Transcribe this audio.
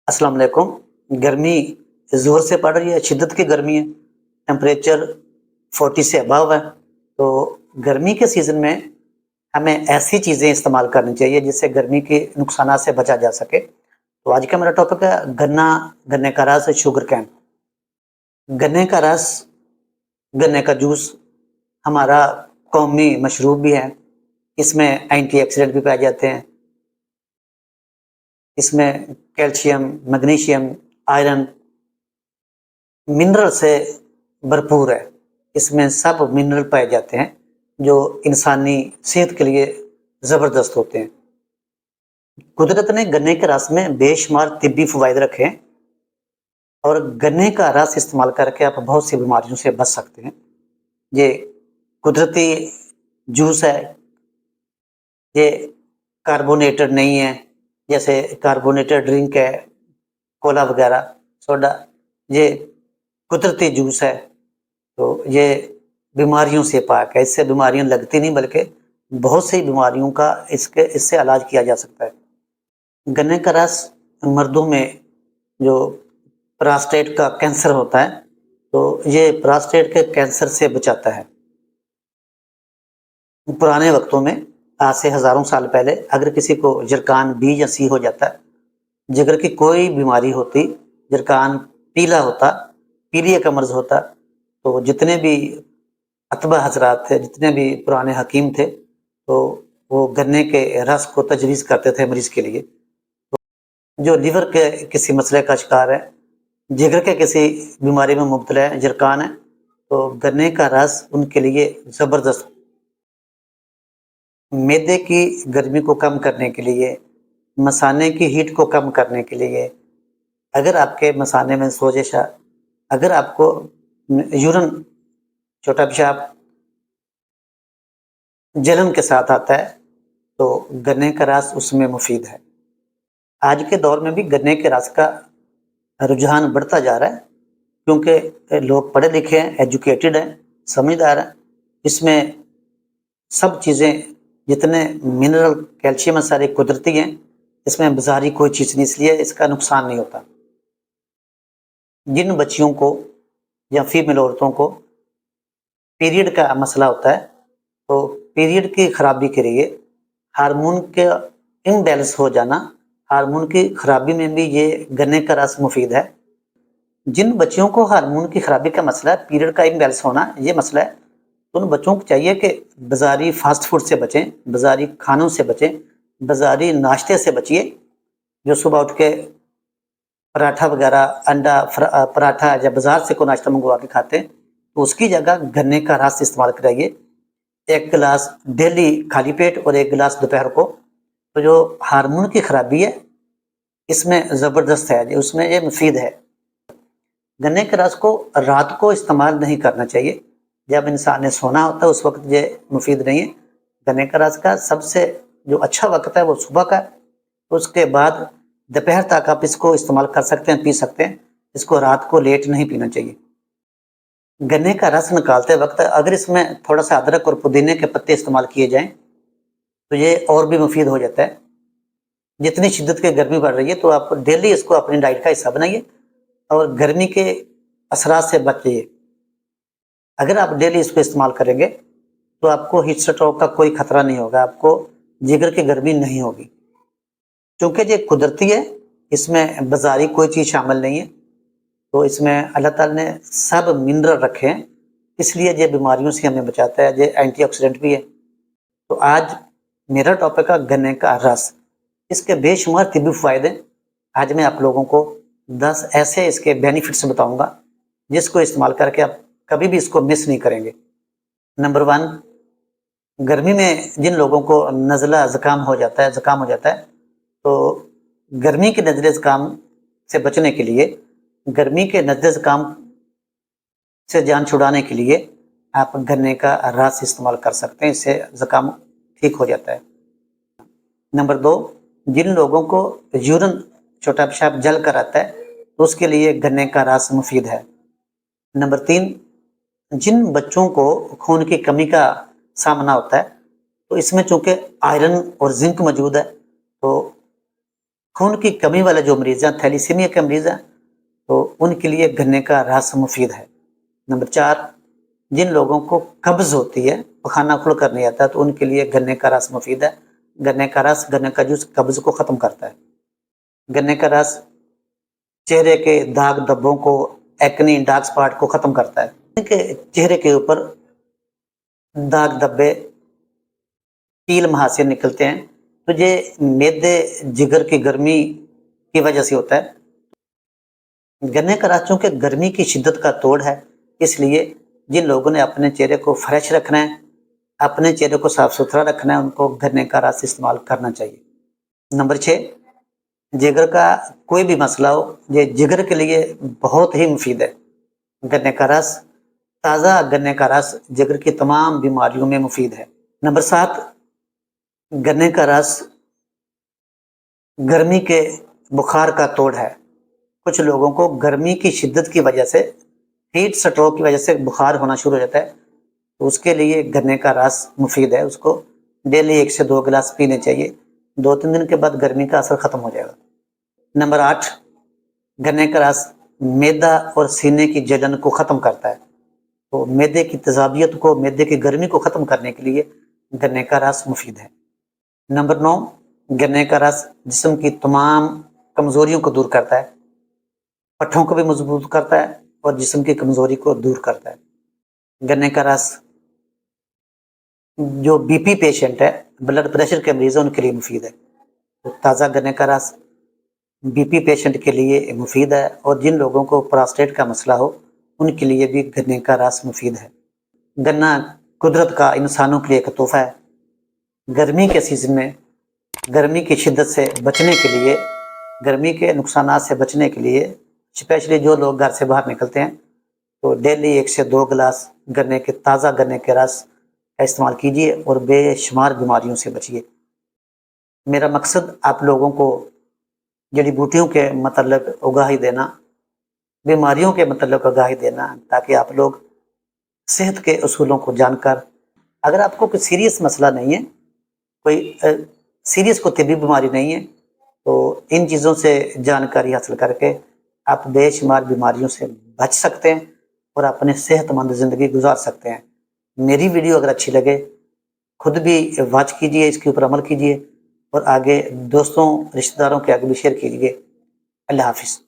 अस्सलाम वालेकुम। गर्मी ज़ोर से पड़ रही है, शिद्दत की गर्मी है, टेम्परेचर 40 से अबव है। तो गर्मी के सीज़न में हमें ऐसी चीज़ें इस्तेमाल करनी चाहिए जिससे गर्मी के नुकसानात से बचा जा सके। तो आज का मेरा टॉपिक है गन्ना, गन्ने का रस, शुगर केन। गन्ने का रस, गन्ने का जूस हमारा कौमी मशरूब भी है। इसमें एंटीऑक्सीडेंट भी पाए जाते हैं। इसमें कैल्शियम, मैग्नीशियम, आयरन, मिनरल से भरपूर है। इसमें सब मिनरल पाए जाते हैं जो इंसानी सेहत के लिए ज़बरदस्त होते हैं। कुदरत ने गन्ने के रस में बेशुमार तिब्बी फ़वाइद रखे हैं और गन्ने का रस इस्तेमाल करके आप बहुत सी बीमारियों से बच सकते हैं। ये कुदरती जूस है, ये कार्बोनेटेड नहीं है, जैसे कार्बोनेटेड ड्रिंक है, कोला वगैरह, सोडा। ये कुदरती जूस है, तो ये बीमारियों से पाक है। इससे बीमारियां लगती नहीं बल्कि बहुत सी बीमारियों का इससे इलाज किया जा सकता है। गन्ने का रस मर्दों में जो प्रोस्टेट का कैंसर होता है, तो ये प्रोस्टेट के कैंसर से बचाता है। पुराने वक्तों में, आज से हज़ारों साल पहले, अगर किसी को जरकान बी या सी हो जाता, जिगर की कोई बीमारी होती, जरकान पीला होता, पीलिया का मर्ज़ होता, तो जितने भी अतबा हज़रात थे, जितने भी पुराने हकीम थे, तो वो गन्ने के रस को तजवीज़ करते थे मरीज़ के लिए। जो लीवर के किसी मसले का शिकार है, जिगर के किसी बीमारी में मुब्तला है, जरकान है, तो गन्ने का रस उनके लिए ज़बरदस्त। मैदे की गर्मी को कम करने के लिए, मसाने की हीट को कम करने के लिए, अगर आपके मसाने में सोजिश है, अगर आपको यूरिन, छोटा पेशाब जलन के साथ आता है, तो गन्ने का रस उसमें मुफीद है। आज के दौर में भी गन्ने के रस का रुझान बढ़ता जा रहा है, क्योंकि लोग पढ़े लिखे हैं, एजुकेटेड हैं, समझदार हैं। इसमें सब चीज़ें, जितने मिनरल, कैल्शियम, सारे कुदरती हैं। इसमें बाज़ारी कोई चीज़ नहीं, इसलिए इसका नुकसान नहीं होता। जिन बच्चियों को या फीमेल औरतों को पीरियड का मसला होता है, तो पीरियड की खराबी के लिए, हार्मोन के इम्बैलेंस हो जाना, हार्मोन की खराबी में भी ये गन्ने का रस मुफीद है। जिन बच्चियों को हार्मोन की खराबी का मसला है, पीरियड का इम्बैलेंस होना ये मसला है, तो उन बच्चों को चाहिए कि बाज़ारी फ़ास्ट फूड से बचें, बाज़ारी खानों से बचें, बाज़ारी नाश्ते से बचिए। जो सुबह उठ के पराठा वगैरह, अंडा पराठा या बाज़ार से कोई नाश्ता मंगवा के खाते हैं, तो उसकी जगह गन्ने का रस इस्तेमाल कराइए। 1 गिलास डेली खाली पेट और 1 गिलास दोपहर को। तो जो हार्मोन की खराबी है, इसमें ज़बरदस्त है, उसमें ये मुफीद है। गन्ने के रस को रात को इस्तेमाल नहीं करना चाहिए, जब इंसान ने सोना होता है उस वक्त ये मुफीद नहीं है। गन्ने का रस का सबसे जो अच्छा वक्त है वो सुबह का है। उसके बाद दोपहर तक आप इसको इस्तेमाल कर सकते हैं, पी सकते हैं। इसको रात को लेट नहीं पीना चाहिए। गन्ने का रस निकालते वक्त अगर इसमें थोड़ा सा अदरक और पुदीने के पत्ते इस्तेमाल किए जाएं, तो ये और भी मुफीद हो जाता है। जितनी शिद्दत की गर्मी बढ़ रही है, तो आप डेली इसको अपनी डाइट का हिस्सा बनाइए और गर्मी के असरात से बचिए। अगर आप डेली इसको इस्तेमाल करेंगे, तो आपको हीट स्ट्रोक का कोई खतरा नहीं होगा, आपको जिगर की गर्मी नहीं होगी। क्योंकि ये कुदरती है, इसमें बाज़ारी कोई चीज़ शामिल नहीं है, तो इसमें अल्लाह ताला ने सब मिनरल रखे हैं, इसलिए ये बीमारियों से हमें बचाता है। ये एंटीऑक्सीडेंट भी है। तो आज मेरा टॉपिक है गन्ने का रस। इसके बेशुमार तिब्बी फ़ायदे। आज मैं आप लोगों को 10 ऐसे इसके बेनिफिट्स बताऊंगा, जिसको इस्तेमाल करके आप कभी भी इसको मिस नहीं करेंगे। नंबर 1, गर्मी में जिन लोगों को नज़ला ज़ुकाम हो जाता है, तो गर्मी के नज़ले ज़ुकाम से बचने के लिए, गर्मी के नज़ले ज़ुकाम से जान छुड़ाने के लिए आप गन्ने का रस इस्तेमाल कर सकते हैं, इससे ज़ुकाम ठीक हो जाता है। नंबर 2, जिन लोगों को यूरिन, छोटा पेशाब जल कर आता है, तो उसके लिए गन्ने का रस मुफीद है। नंबर 3, जिन बच्चों को खून की कमी का सामना होता है, तो इसमें चूंकि आयरन और जिंक मौजूद है, तो خون کی کمی والے جو مریض ہیں، تھیلیسیمیا کے مریض ہیں، تو ان کے لیے گنے کا رس مفید ہے۔ نمبر 4، جن لوگوں کو قبض ہوتی ہے، پخانہ کھل کر نہیں آتا ہے، تو ان کے لیے گنے کا رس مفید ہے۔ گنے کا رس، گنے کا جوس قبض کو ختم کرتا ہے۔ گنے کا رس چہرے کے داغ دھبوں کو، ایکنی، ڈارک سپاٹ کو ختم کرتا ہے۔ کہ چہرے کے اوپر داغ دھبے، تیل مہاسے نکلتے ہیں، تو یہ معدے جگر کی گرمی کی وجہ سے ہوتا ہے۔ گنے کا رس چونکہ گرمی کی شدت کا توڑ ہے، اس لیے جن لوگوں نے اپنے چہرے کو فریش رکھنا ہے، اپنے چہرے کو صاف ستھرا رکھنا ہے، ان کو گنے کا رس استعمال کرنا چاہیے۔ نمبر 6، جگر کا کوئی بھی مسئلہ ہو، یہ جگر کے لیے بہت ہی مفید ہے۔ گنے کا رس، تازہ گنے کا رس جگر کی تمام بیماریوں میں مفید ہے۔ نمبر 7، گنے کا رس گرمی کے بخار کا توڑ ہے۔ کچھ لوگوں کو گرمی کی شدت کی وجہ سے، ہیٹ سٹروک کی وجہ سے بخار ہونا شروع ہو جاتا ہے، تو اس کے لیے گنے کا رس مفید ہے۔ اس کو ڈیلی 1 سے 2 گلاس پینے چاہیے، 2-3 دن کے بعد گرمی کا اثر ختم ہو جائے گا۔ نمبر 8، گنے کا رس معدہ اور سینے کی جلن کو ختم کرتا ہے، تو معدے کی تیزابیت کو، معدے کی گرمی کو ختم کرنے کے لیے گنے کا رس مفید ہے۔ نمبر 9، گنے کا رس جسم کی تمام کمزوریوں کو دور کرتا ہے، پٹھوں کو بھی مضبوط کرتا ہے اور جسم کی کمزوری کو دور کرتا ہے۔ گنے کا رس جو بی پی پیشنٹ ہے، بلڈ پریشر کے مریض ہیں، ان کے لیے مفید ہے۔ تو تازہ گنے کا رس بی پی پیشنٹ کے لیے مفید ہے، اور جن لوگوں کو پراسٹیٹ کا مسئلہ ہو، ان کے لیے بھی گنے کا رس مفید ہے۔ گنا قدرت کا انسانوں کے لیے ایک تحفہ ہے۔ گرمی کے سیزن میں گرمی کی شدت سے بچنے کے لیے، گرمی کے نقصانات سے بچنے کے لیے، اسپیشلی جو لوگ گھر سے باہر نکلتے ہیں، تو ڈیلی 1 سے 2 گلاس تازہ گنے کے رس کا استعمال کیجیے اور بے شمار بیماریوں سے بچیے۔ میرا مقصد آپ لوگوں کو جڑی بوٹیوں کے متعلق آگاہی دینا، بیماریوں کے متعلق آگاہی دینا، تاکہ آپ لوگ صحت کے اصولوں کو جان کر، اگر آپ کو کوئی سیریس مسئلہ نہیں ہے، کوئی سیریس کو طبی بیماری نہیں ہے، تو ان چیزوں سے جانکاری حاصل کر کے آپ بے شمار بیماریوں سے بچ سکتے ہیں اور اپنے صحت مند زندگی گزار سکتے ہیں۔ میری ویڈیو اگر اچھی لگے، خود بھی واچ کیجئے، اس کے اوپر عمل کیجئے، اور آگے دوستوں، رشتہ داروں کے آگے بھی شیئر کیجئے۔ اللہ حافظ۔